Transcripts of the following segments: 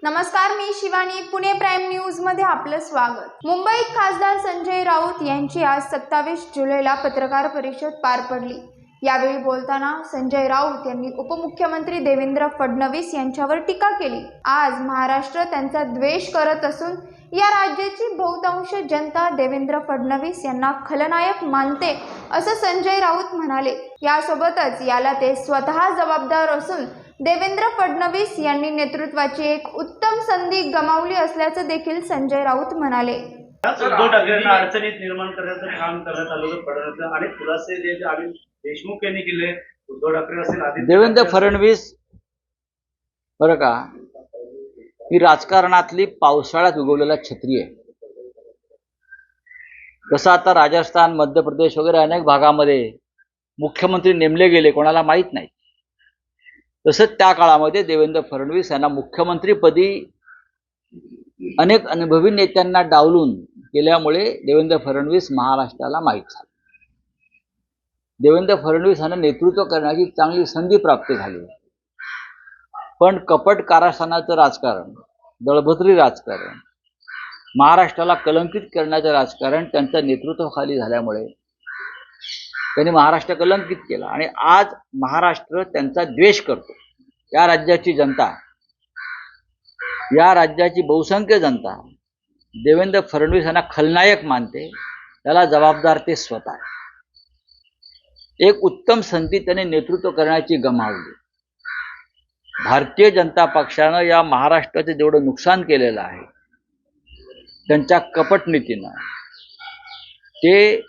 नमस्कार, मी Shivani. Pune prime news मध्ये आपलं स्वागत. मुंबईत खासदार संजय राऊत यांची आज 27 जुलैला पत्रकार परिषद पार पडली. यावेळी बोलताना संजय राऊत यांनी उपमुख्यमंत्री देवेंद्र फडणवीस यांच्यावर टीका केली. आज महाराष्ट्र त्यांचा द्वेष करत असून या राज्याची बहुतांश जनता देवेंद्र फडणवीस यांना खलनायक मानते, असं संजय राऊत म्हणाले. यासोबतच याला ते स्वतः जबाबदार असून देवेंद्र फडणवीस यांनी नेतृत्वाची एक उत्तम संधी गमावली असल्याचं देखील संजय राऊत म्हणाले. उद्धव ठाकरेंना अडचणीत निर्माण करण्याचं काम करण्यात आलं फडणवीस आणि खुलासे जे अनिल देशमुख यांनी केले. उद्धव ठाकरे असेल, देवेंद्र फडणवीस बरं का, ही राजकारणातली पावसाळ्यात उगवलेला छत्री आहे. कसं आता राजस्थान, मध्य प्रदेश वगैरे अनेक भागामध्ये मुख्यमंत्री नेमले गेले, कोणाला माहीत नाही. तसंच त्या काळामध्ये देवेंद्र फडणवीस यांना मुख्यमंत्रीपदी अनेक अनुभवी नेत्यांना डावलून केल्यामुळे देवेंद्र फडणवीस महाराष्ट्राला माहीत झाले. देवेंद्र फडणवीस यांना नेतृत्व करण्याची चांगली संधी प्राप्त झाली. पण कपट कारस्थानाचं राजकारण, दळभद्री राजकारण, महाराष्ट्राला कलंकित करण्याचं राजकारण त्यांच्या नेतृत्वाखाली झाल्यामुळे त्यांनी महाराष्ट्र कलंकित केला आणि आज महाराष्ट्र त्यांचा द्वेष करतो. या राज्याची जनता, या राज्याची बहुसंख्य जनता देवेंद्र फडणवीस यांना खलनायक मानते. त्याला जबाबदार ते स्वतः. एक उत्तम संधी त्यांनी नेतृत्व करण्याची गमावली. भारतीय जनता पक्षानं या महाराष्ट्राचं जेवढं नुकसान केलेलं आहे त्यांच्या कपट नीतीनं, ते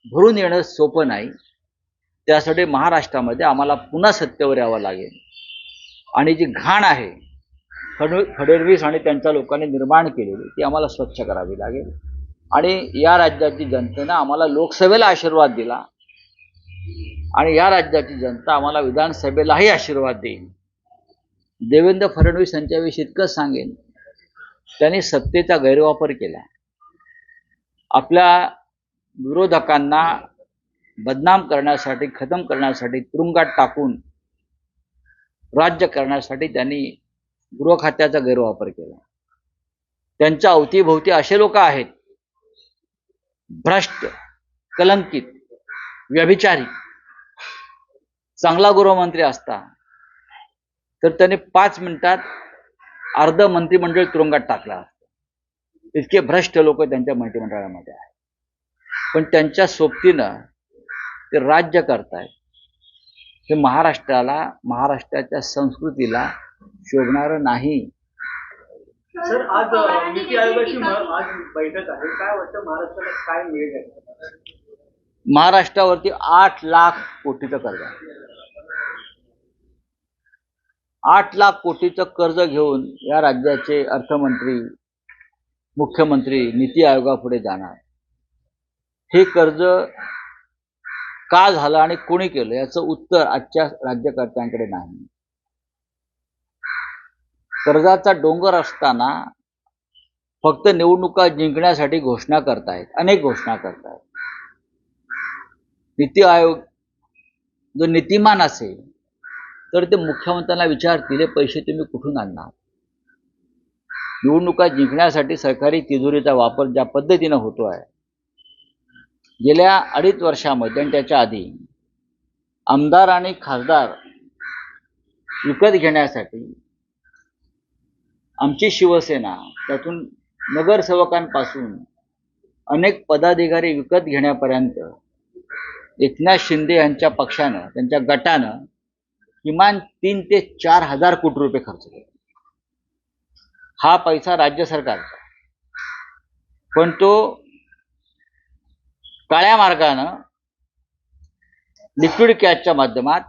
भरून येणं सोपं नाही. त्यासाठी महाराष्ट्रामध्ये आम्हाला पुन्हा सत्तेवर यावं लागेल आणि जी घाण आहे फडणवीस आणि त्यांच्या लोकांनी निर्माण केलेली, ती आम्हाला स्वच्छ करावी लागेल. आणि या राज्याची जनतेनं आम्हाला लोकसभेला आशीर्वाद दिला आणि या राज्याची जनता आम्हाला विधानसभेलाही आशीर्वाद देईल. देवेंद्र फडणवीस यांच्याविषयी इतकंच सांगेन, त्यांनी सत्तेचा गैरवापर केला. आपल्या विरोधकांना बदनाम करण्यासाठी, खतम करण्यासाठी, तुरुंगात टाकून राज्य करण्यासाठी त्यांनी गृह खात्याचा गैरवापर केला. त्यांच्या अवतीभोवती असे लोक आहेत, भ्रष्ट, कलंकित, व्यभिचारी. चांगला गृहमंत्री असता तर त्यांनी 5 मिनिटात अर्ध मंत्रिमंडळ तुरुंगात टाकला. इतके भ्रष्ट लोक त्यांच्या मंत्रिमंडळामध्ये आहेत. पण त्यांच्या सोबतीनं ते राज्य करतायत. हे महाराष्ट्राला, महाराष्ट्राच्या संस्कृतीला शोभणारं नाही. सर, आज नीती आयोगाची आज बैठक आहे. काय वाटतं महाराष्ट्राला काय मिळेल? महाराष्ट्रावरती 8 लाख कोटीचं कर्ज आहे. 8 लाख कोटीचं कर्ज घेऊन या राज्याचे अर्थमंत्री, मुख्यमंत्री नीती आयोगापुढे जाणार. हे कर्ज का झालं आणि कोणी केलं याचं उत्तर आजच्या राज्यकर्त्यांकडे नाही. कर्जाचा डोंगर असताना फक्त निवडणुका जिंकण्यासाठी घोषणा करतायत, अनेक घोषणा करतायत. नीती आयोग जो नीतिमान असेल तर ते मुख्यमंत्र्यांना विचारतील, हे पैसे तुम्ही कुठून आणणार? निवडणुका जिंकण्यासाठी सरकारी तिजोरीचा वापर ज्या पद्धतीनं होतो आहे, गेल्या 2.5 वर्षामध्ये आणि त्याच्या आधी आमदार आणि खासदार विकत घेण्यासाठी आमची शिवसेना, त्यातून नगरसेवकांपासून अनेक पदाधिकारी विकत घेण्यापर्यंत एकनाथ शिंदे यांच्या पक्षानं, त्यांच्या गटानं किमान 3 ते 4 हजार कोटी रुपये खर्च केले. हा पैसा राज्य सरकारचा, पण तो काळ्या मार्गानं लिक्विड कॅशच्या माध्यमात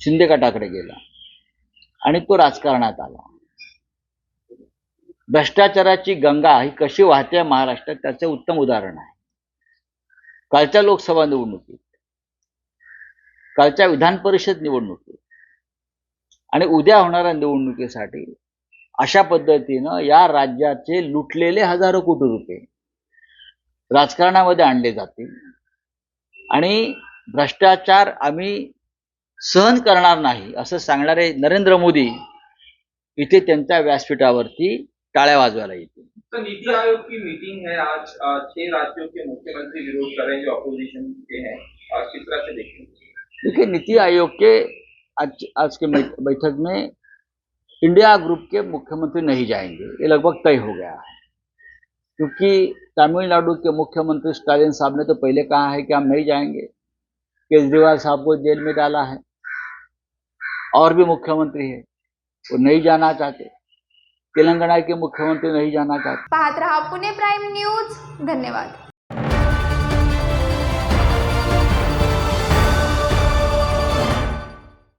शिंदे गटाकडे गेला आणि तो राजकारणात आला. भ्रष्टाचाराची गंगा ही कशी वाहते महाराष्ट्रात त्याचे उत्तम उदाहरण आहे. कालच्या लोकसभा निवडणुकीत, कालच्या विधान परिषद निवडणुकीत आणि उद्या होणाऱ्या निवडणुकीसाठी अशा पद्धतीनं या राज्याचे लुटलेले हजारो कोटी रुपये राजकारणामध्ये आणले जातील आणि भ्रष्टाचार आम्ही सहन करणार नाही असं सांगणारे नरेंद्र मोदी इथे त्यांच्या व्यासपीठावरती टाळ्या वाजवायला येतील. तो नीति आयोग की मीटिंग है आज, 6 राज्यों के मुख्यमंत्री विरोध कर रहे हैं जो अपोजिशन के हैं, और किस तरह से देखेंगे? देखिए, नीति आयोग के आज के बैठक में इंडिया ग्रुप के मुख्यमंत्री नहीं जाएंगे, ये लगभग तय हो गया है, क्योंकि तमिलनाडु के मुख्यमंत्री स्टालिन साहब ने तो पहले कहा है कि हम नहीं जाएंगे। केजरीवाल साहब को जेल में डाला है, और भी मुख्यमंत्री है वो नहीं जाना चाहते, तेलंगाना के मुख्यमंत्री नहीं जाना चाहते। पाहत रहा पुणे प्राईम न्यूज। धन्यवाद।